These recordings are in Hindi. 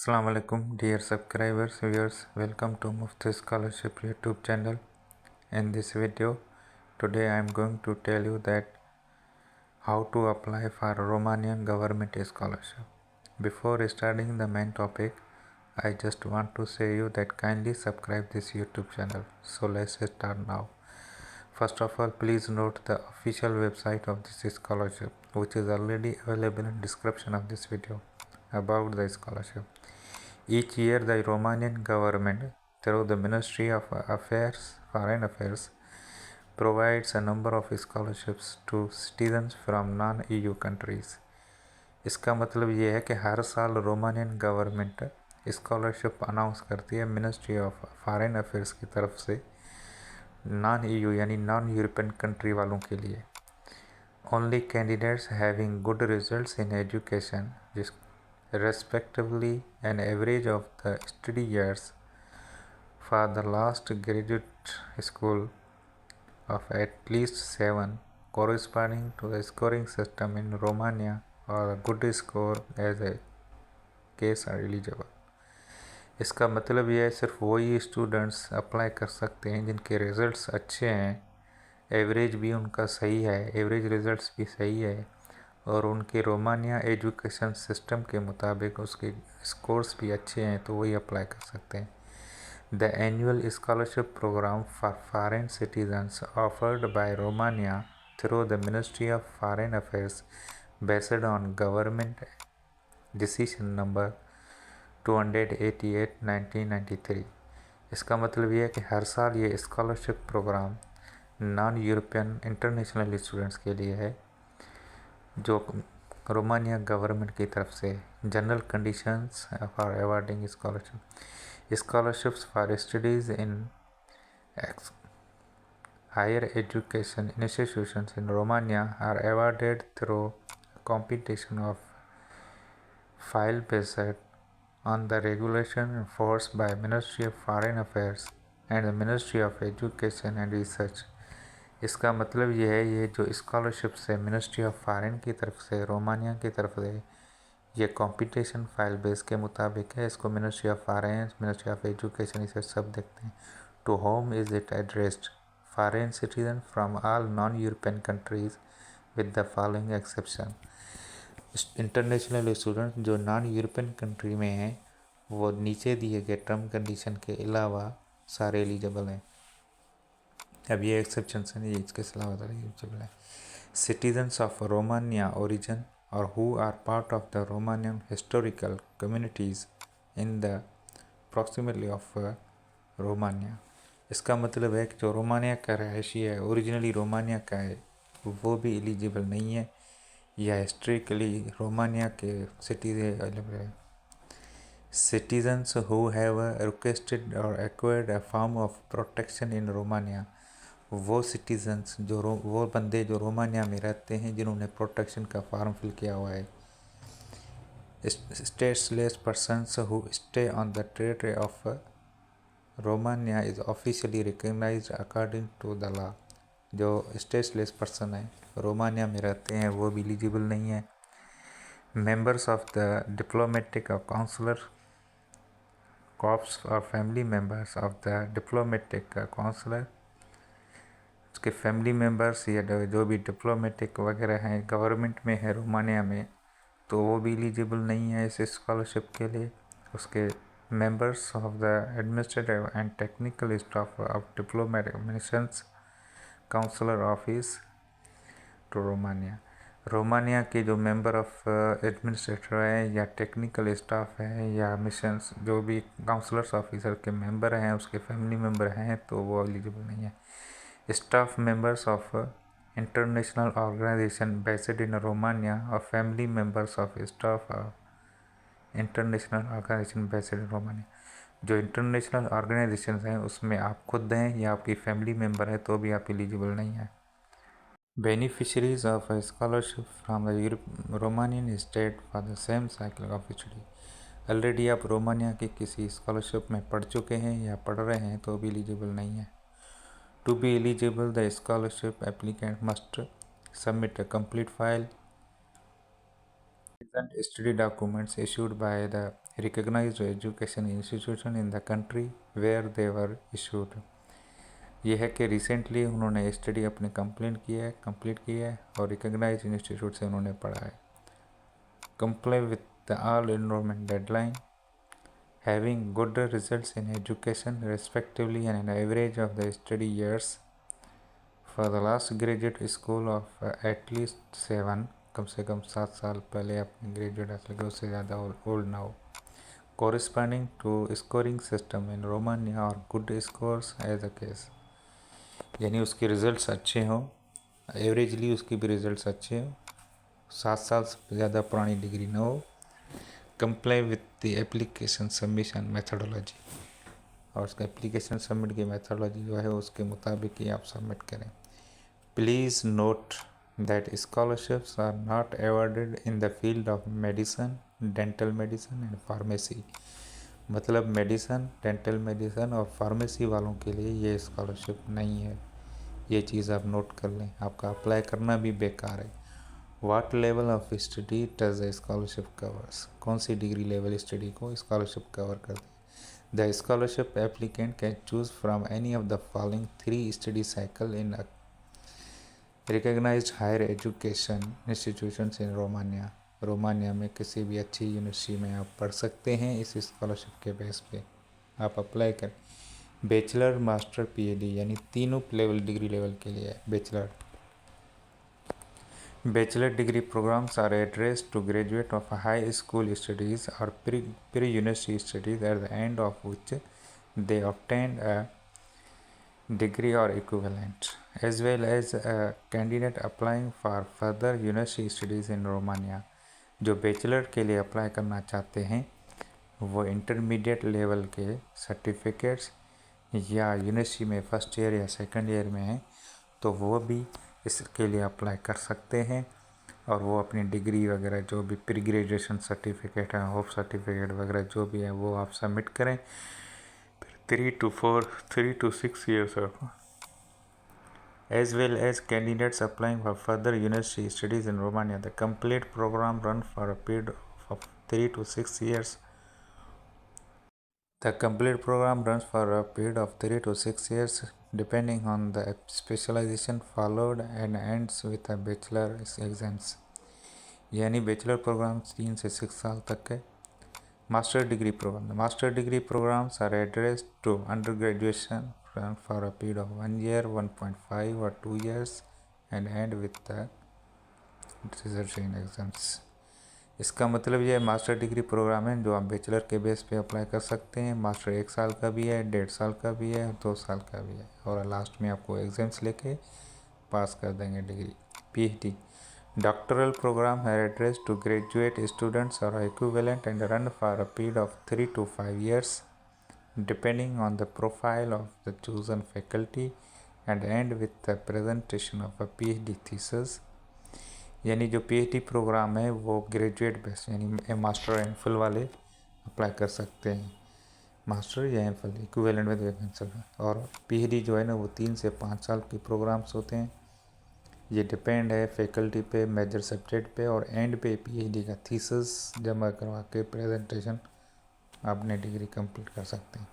Assalamu alaikum dear subscribers, viewers, welcome to Mufti Scholarship YouTube channel. In this video today I am going to tell you that how to apply for Romanian government scholarship. Before starting the main topic, I just want to say you that kindly subscribe this YouTube channel. So let's start now. First of all, please note the official website of this scholarship, which is already available in description of this video about the scholarship. Each year, the Romanian government, through the Ministry of Foreign Affairs, provides a number of scholarships to citizens from non-EU countries. इसका मतलब ये है कि हर साल रोमानियन गवर्नमेंट स्कॉलरशिप अनाउंस करती है मिनिस्ट्री ऑफ फॉरेन अफेयर्स की तरफ से नॉन EU यानी नॉन यूरोपियन कंट्री वालों के लिए. Only candidates having good results in education, respectively an average of the study years for the last graduate school of at least 7 corresponding to the scoring system in Romania or a good score as a case are eligible. इसका मतलब यह है सिर्फ वही स्टूडेंट्स अप्लाई कर सकते हैं जिनके रिज़ल्ट्स अच्छे हैं, एवरेज भी उनका सही है, एवरेज रिज़ल्ट्स भी सही है और उनके रोमानिया एजुकेशन सिस्टम के मुताबिक उसके स्कोर्स भी अच्छे हैं, तो वही अप्लाई कर सकते हैं. The annual scholarship program for foreign citizens offered by Romania through the ministry of foreign affairs based on government decision number 288 1993. इसका मतलब ये है कि हर साल ये scholarship program non European international students के लिए है जो रोमानिया गवर्नमेंट की तरफ से general conditions for awarding scholarships for studies in higher education institutions in Romania are awarded through competition of file based on the regulation enforced by Ministry of Foreign Affairs and the Ministry of Education and Research. इसका मतलब ये है, ये जो स्कॉलरशिप्स है मिनिस्ट्री ऑफ फॉरेन की तरफ से, रोमानिया की तरफ से, ये कंपटीशन फाइल बेस के मुताबिक है. इसको ministry of foreign, ministry of education, इसे सब देखते हैं. To whom is it addressed? Foreign citizen from all non European countries with the following exception. International student जो नॉन यूरोपियन कंट्री में हैं वो नीचे दिए गए टर्म कंडीशन के अलावा सारे एलिजिबल हैं. अब ये एक्सेप्शन है, ये इसके अलावा सारे एलिजिबल हैं. सिटीजन्स ऑफ रोमानिया ओरिजिन और who are part of the Romanian historical communities in the proximity of Romania. इसका मतलब है कि जो रोमानिया का रहायशी है, ओरिजिनली रोमानिया का है, वो भी एलिजिबल नहीं है या हिस्ट्रिकली रोमानिया के सिटीजन्स हु हैव रिक्वेस्टेड और acquired a form of protection in Romania. वो सिटीजन्स वो बंदे जो रोमानिया में रहते हैं जिन्होंने प्रोटेक्शन का फॉर्म फिल किया हुआ है. Stateless persons who stay on the territory of Romania is officially recognized according to the law. जो स्टेटलेस पर्सन है, रोमानिया में रहते हैं, वो भी एलिजिबल नहीं है. मेंबर्स ऑफ द डिप्लोमेटिक और काउंसलर कॉर्प्स और family members of the diplomatic consular, उसके फैमिली मेंबर्स या जो भी डिप्लोमेटिक वगैरह हैं गवर्नमेंट में है रोमानिया में, तो वो भी एलिजिबल नहीं है इस स्कॉलरशिप के लिए. उसके members of the administrative and technical staff of diplomatic missions consular office to Romania. Romania के जो मेंबर ऑफ एडमिनिस्ट्रेटर हैं या टेक्निकल स्टाफ हैं या मिशंस जो भी काउंसलर्स ऑफिसर के मेंबर हैं, उसके फैमिली मेंबर हैं, तो वो एलिजिबल नहीं है. Staff members of international organisation based in Romania और family members of staff of international organisation based in Romania. जो इंटरनेशनल ऑर्गेनाइजेशन हैं उसमें आप खुद हैं या आपकी फैमिली मेंबर है तो भी आप एलिजिबल नहीं है. Beneficiaries of a scholarship from the Romanian state for the same cycle of study. Already आप रोमानिया की किसी स्कॉलरशिप में पढ़ चुके हैं या पढ़ रहे हैं तो भी एलिजिबल नहीं है. To be eligible the scholarship applicant must submit a complete file present study documents issued by the recognized education institution in the country where they were issued. ये है कि रिसेंटली उन्होंने स्टडी अपनी कंप्लीट की है और रिकग्नाइज इंस्टीट्यूट से उन्होंने पढ़ा है. Comply with the all enrolment deadline, having good results in education respectively and an average of the study years for the last graduate school of at least 7, कम से कम 7 साल पहले अपने ग्रेजुएट हासिल किया, उससे ज़्यादा ओल्ड ना हो. corresponding to scoring system in Romania or good scores as a case, यानी उसके रिजल्ट्स अच्छे हों, एवरेजली उसके भी रिजल्ट्स अच्छे हों, 7 साल से ज़्यादा पुरानी डिग्री ना हो. Comply with the application submission methodology, और उसका एप्लीकेशन सबमिट की मेथडोलॉजी जो है उसके मुताबिक ही आप सबमिट करें. Please note that scholarships are not awarded in the field of medicine, dental medicine and pharmacy. मतलब मेडिसन, डेंटल मेडिसन और फार्मेसी वालों के लिए ये स्कॉलरशिप नहीं है. ये चीज़ आप नोट कर लें, आपका अप्लाई करना भी बेकार है. What level of study does the scholarship covers? कौन सी डिग्री लेवल स्टडी को स्कॉलरशिप कवर करती है? The scholarship applicant can choose from any of the following 3 study cycle in a recognized higher education institutions in Romania. Romania में किसी भी अच्छी यूनिवर्सिटी में आप पढ़ सकते हैं. इस स्कॉलरशिप के बेस पे आप अप्लाई करें. बैचलर, मास्टर, पीएचडी, यानी तीनों लेवल डिग्री लेवल के लिए bachelor. Bachelor degree programs are addressed to graduates of high school studies or pre-university studies, at the end of which they obtain a degree or equivalent, as well as a candidate applying for further university studies in Romania. जो बैचलर के लिए अप्लाई करना चाहते हैं वो इंटरमीडिएट लेवल के सर्टिफिकेट्स या यूनिवर्सिटी में फर्स्ट ईयर या सेकंड ईयर में हैं तो वो भी इसके लिए अप्लाई कर सकते हैं. और वो अपनी डिग्री वगैरह जो भी प्री ग्रेजुएशन सर्टिफिकेट है, होप सर्टिफिकेट वगैरह जो भी है वो आप सबमिट करें. फिर 3 to 6 years of, as well as candidates applying for further university studies in Romania. The complete program run for a period of 3 to 6 years. The complete program runs for a period of 3 to 6 years depending on the specialization followed and ends with a bachelor exams. यानी बैचलर प्रोग्राम 3 से 6 साल तक है. Master degree program, the master degree programs are addressed to under graduation for a period of 1 year, 1.5 or 2 years and end with the dissertation exams. इसका मतलब ये मास्टर डिग्री प्रोग्राम है जो आप बैचलर के बेस पे अप्लाई कर सकते हैं. मास्टर 1 साल का भी है, 1.5 साल का भी है, 2 साल का भी है और लास्ट में आपको एग्जाम्स लेके पास कर देंगे degree. PhD doctoral program are addressed to graduate students or equivalent and run for a period of 3 to 5 years depending on the profile of the chosen faculty and end with the presentation of a PhD thesis. यानी जो पीएचडी प्रोग्राम है वो ग्रेजुएट बेस यानी मास्टर एम फिल वाले अप्लाई कर सकते हैं. मास्टर या M Phil equivalent with vacancy. और पीएचडी जो है ना वो 3 से 5 साल के प्रोग्राम्स होते हैं. ये डिपेंड है फैकल्टी पे, मेजर सब्जेक्ट पे और एंड पे पीएचडी का थीसिस जमा करवा के प्रेजेंटेशन अपने डिग्री कंप्लीट कर सकते हैं.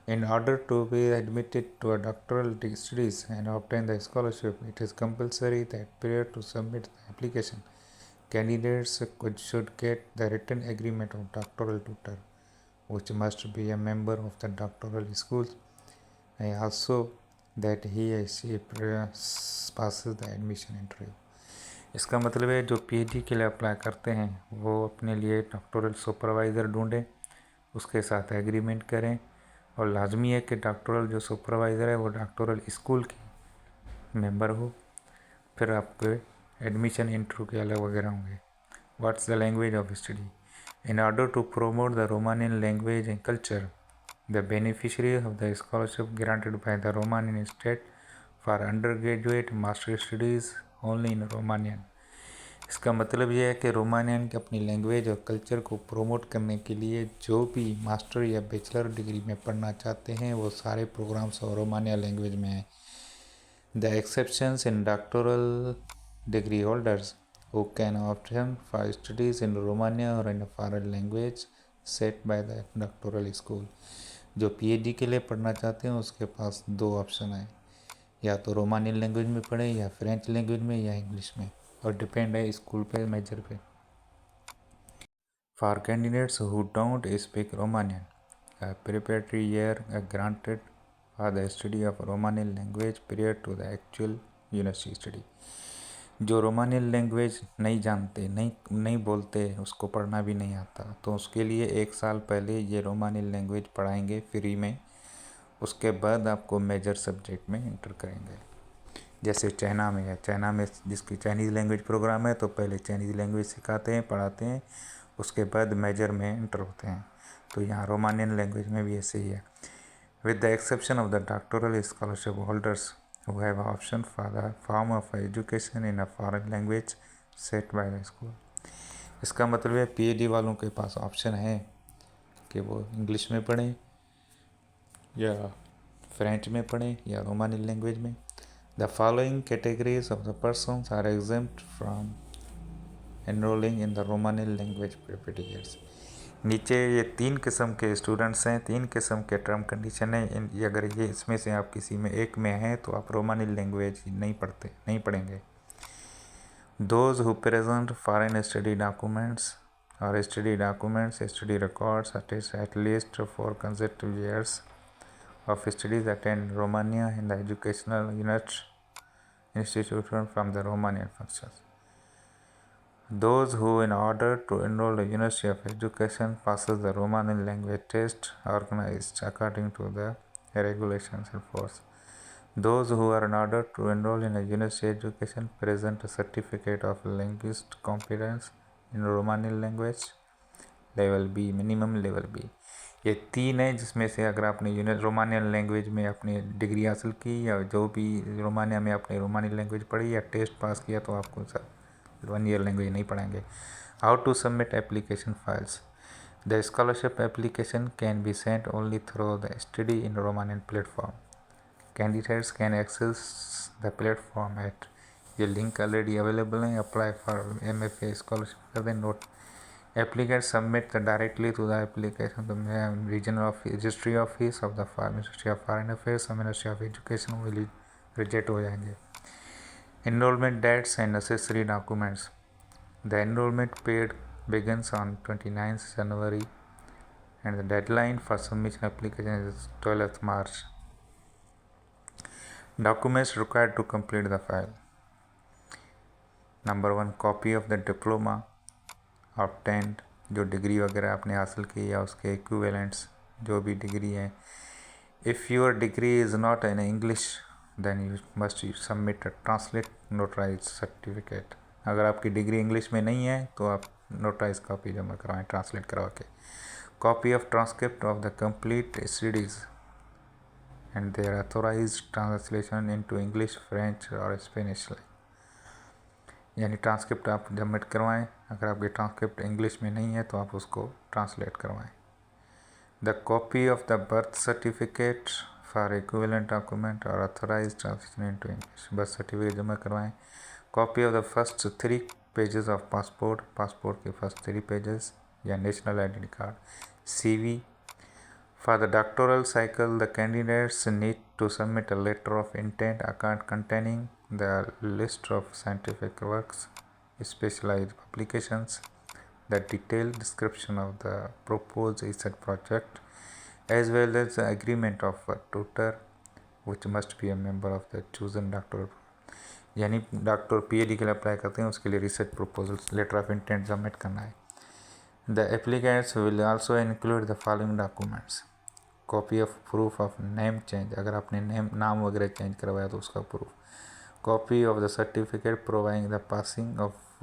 In order to be admitted to a doctoral studies and obtain the scholarship it is compulsory that prior to submit the application candidates should get the written agreement of doctoral tutor which must be a member of the doctoral schools and also that he or she passes the admission interview. इसका मतलब है जो पीएचडी के लिए अप्लाई करते हैं वो अपने लिए डॉक्टरल सुपरवाइज़र ढूंढें, उसके साथ एग्रीमेंट करें और लाजमी है कि डॉक्टरल जो सुपरवाइज़र है वो डॉक्टरल स्कूल की मेंबर हो. फिर आपके एडमिशन इंटरव्यू के अलग वगैरह होंगे. What's the language of study? In order to promote the Romanian language and culture, the beneficiary of the scholarship granted by the Romanian state for undergraduate master studies only in Romanian. इसका मतलब यह है कि रोमानियन की अपनी लैंग्वेज और कल्चर को प्रोमोट करने के लिए जो भी मास्टर या बैचलर डिग्री में पढ़ना चाहते हैं वो सारे प्रोग्राम्स और रोमानिया लैंग्वेज में हैं. The exceptions in doctoral degree holders who can option for studies in Romania or in a foreign language set by the doctoral school। जो पीएचडी के लिए पढ़ना चाहते हैं उसके पास दो ऑप्शन है, या तो रोमानियन लैंग्वेज में पढ़े या फ्रेंच लैंग्वेज में या इंग्लिश में, और डिपेंड है स्कूल पे, मेजर पे। For candidates who don't speak Romanian, a preparatory year granted for the study of Romanian language prior to the actual university study। जो रोमानियन लैंग्वेज नहीं जानते, नहीं बोलते, उसको पढ़ना भी नहीं आता, तो उसके लिए 1 साल पहले ये रोमानियन लैंग्वेज पढ़ाएंगे फ्री में। उसके बाद आपको मेजर सब्जेक्ट में इंटर करेंगे। जैसे चाइना में है, चाइना में जिसकी चाइनीज़ लैंग्वेज प्रोग्राम है तो पहले चाइनीज़ लैंग्वेज सिखाते हैं, पढ़ाते हैं, उसके बाद मेजर में इंटर होते हैं। तो यहाँ रोमानियन लैंग्वेज में भी ऐसे ही है। With the exception of the doctoral scholarship holders who have option for the form of education in a foreign language set by the school. इसका मतलब है पीएचडी वालों के पास ऑप्शन है कि वो इंग्लिश में पढ़ें या फ्रेंच में पढ़ें या रोमानियन लैंग्वेज में। The following categories of the persons are exempt from enrolling in the Romanian language preparatory years. नीचे ये 3 किस्म के स्टूडेंट्स हैं, 3 किस्म के टर्म कंडीशन है। अगर ये इसमें से आप किसी में एक में हैं तो आप रोमानियन लैंग्वेज नहीं पढ़ेंगे। Those who present foreign study documents और study documents, study records attest at least 4 consecutive years of studies attend Romania in the educational unit institution from the Romanian functions. Those who, in order to enroll the University of Education, passes the Romanian language test organized according to the regulations in force. Those who are in order to enroll in a University Education present a certificate of linguistic competence in Romanian language level B, minimum level B। ये 3 है जिसमें से अगर आपने रोमानियन लैंग्वेज में अपनी डिग्री हासिल की या जो भी रोमानिया में आपने रोमानियन लैंग्वेज पढ़ी या टेस्ट पास किया तो आपको 1 ईयर लैंग्वेज नहीं पढ़ाएंगे। How to submit application files. The scholarship application can be sent only through the study in Romanian platform. Candidates can access the platform at, ये लिंक ऑलरेडी अवेलेबल है। अप्लाई फॉर MFA स्कॉलरशिप कर दें note. Applicants submit directly to the application to the regional registry office of the Ministry of Foreign Affairs और Ministry of Education will reject हो जाएंगे। Enrollment dates and necessary documents। The enrollment period begins on 29th January and the deadline for submission application is 12th March। Documents required to complete the file। Number 1, copy of the diploma obtained, जो डिग्री वगैरह आपने हासिल की या उसके इक्विवेलेंट्स जो भी डिग्री है। If your degree is not in English then you must submit a translate notarize certificate. अगर आपकी डिग्री इंग्लिश में नहीं है तो आप नोटराइज कॉपी जमा करवाएं, ट्रांसलेट करवा के। Copy of transcript of the complete studies and their authorize translation into English, French और स्पेनिश। यानी ट्रांसक्रिप्ट आप सबमिट करवाएं। अगर आपकी ट्रांसक्रिप्ट इंग्लिश में नहीं है तो आप उसको ट्रांसलेट करवाएं। The copy of the birth certificate for equivalent document और authorise translation into English, birth certificate जमा करवाएं। Copy of the first 3 pages of passport, passport के फर्स्ट 3 पेजेस या national identity card. CV। For the doctoral cycle, the candidates need to submit a letter of intent account containing the list of scientific works, specialized publications, the detailed description of the proposed research project, as well as the agreement of a tutor, which must be a member of the chosen doctoral। यानी डॉक्टर PhD के लिए अप्लाई करते हैं उसके लिए research proposal letter of intent submit करना है। The applicants will also include the following documents। Copy of proof of name change, अगर आपने नाम वगैरह चेंज करवाया तो उसका proof. Copy of the certificate providing the passing of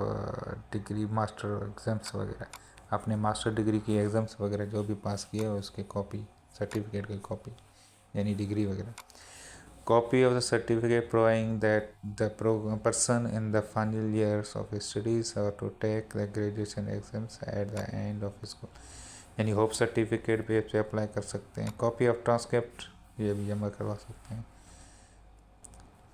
degree, master exams वगैरह, आपने मास्टर डिग्री की एग्ज़ाम्स वगैरह जो भी पास किया है उसकी कॉपी, सर्टिफिकेट की कॉपी यानी डिग्री वगैरह। Copy of the certificate providing that the person in the final years of studies और to take the graduation exams at the end of school, यानी होप सर्टिफिकेट पे अप्लाई कर सकते हैं। कॉपी ऑफ ट्रांसक्रिप्ट ये भी जमा करवा सकते हैं।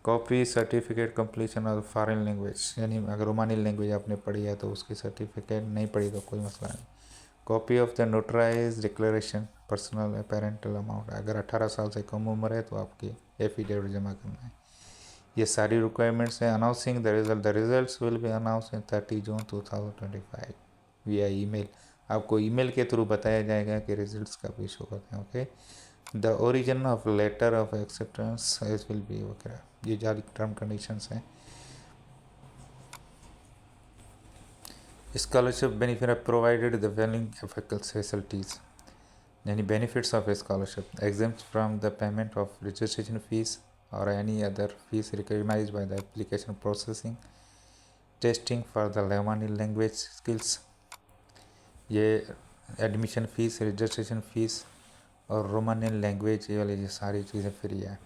Copy certificate completion of foreign language, यानी अगर रोमानी लैंग्वेज आपने पढ़ी है तो उसकी सर्टिफिकेट, नहीं पढ़ी तो कोई मसला नहीं। Copy of the notarize declaration personal parental amount, अगर 18 साल से कम उम्र है तो आपकी एफिडेविट जमा करना है। ये सारी रिक्वायरमेंट्स हैं। Announcing the results will be announce इन 30 जून 2025 विया ईमेल, आपको ईमेल के थ्रू बताया जाएगा कि रिजल्ट्स कब इशू होते हैं। Okay, the origin of letter of acceptance is will be वगैरह, ये जारी टर्म कंडीशंस हैं। Scholarship benefit are provided the following facilities, यानी benefits of scholarship exempt from the payment of registration fees or any other fees recognized by the application processing, testing for the Romani language skills, ये एडमिशन फ़ीस, रजिस्ट्रेशन फ़ीस और रोमानी लैंग्वेज, ये वाली ये सारी चीज़ें फ्री है।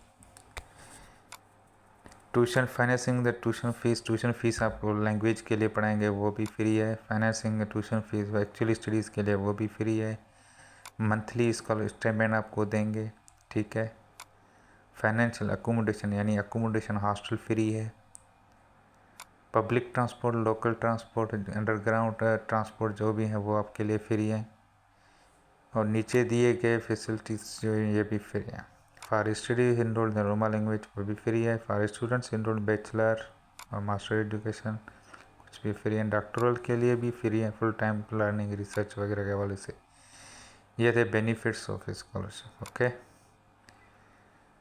Tuition financing the tuition fees आपको लैंग्वेज के लिए पढ़ाएंगे वो भी फ्री है। Financing tuition fees actually studies के लिए वो भी फ्री है। मंथली स्कॉलर स्टेटमेंट आपको देंगे, ठीक है। फाइनेंशियल अकोमोडेशन, यानी अकोमोडेशन हॉस्टल फ्री है। Public transport, local transport, underground transport जो भी है वो आपके लिए फ्री है। और नीचे दिए गए फैसिलिटीज़ जो है ये भी फ्री है। For study enrolled in Roma language वो भी फ्री है। फॉर स्टूडेंट्स इनरोल्ड बैचलर और मास्टर एजुकेशन कुछ भी फ्री है। डॉक्टरल के लिए भी फ्री है, फुल टाइम लर्निंग रिसर्च वगैरह के हवाले से। ये थे benefits of scholarship. Okay,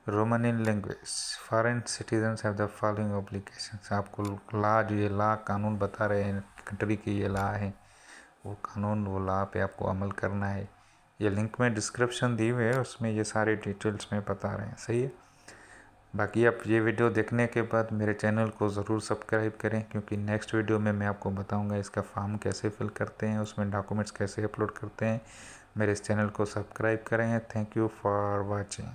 Roman in language, foreign citizens have the following obligations, आपको लॉ, जो ये लॉ कानून बता रहे हैं कंट्री की ये लॉ है, वो कानून वो लॉ पे आपको अमल करना है। ये लिंक में डिस्क्रिप्शन दी हुई है, उसमें ये सारे डिटेल्स में बता रहे हैं, सही है। बाकी आप ये वीडियो देखने के बाद मेरे चैनल को ज़रूर सब्सक्राइब करें, क्योंकि नेक्स्ट वीडियो में मैं आपको बताऊंगा इसका फॉर्म कैसे फिल करते हैं, उसमें डॉक्यूमेंट्स कैसे अपलोड करते हैं। मेरे इस चैनल को सब्सक्राइब करें। Thank you for watching.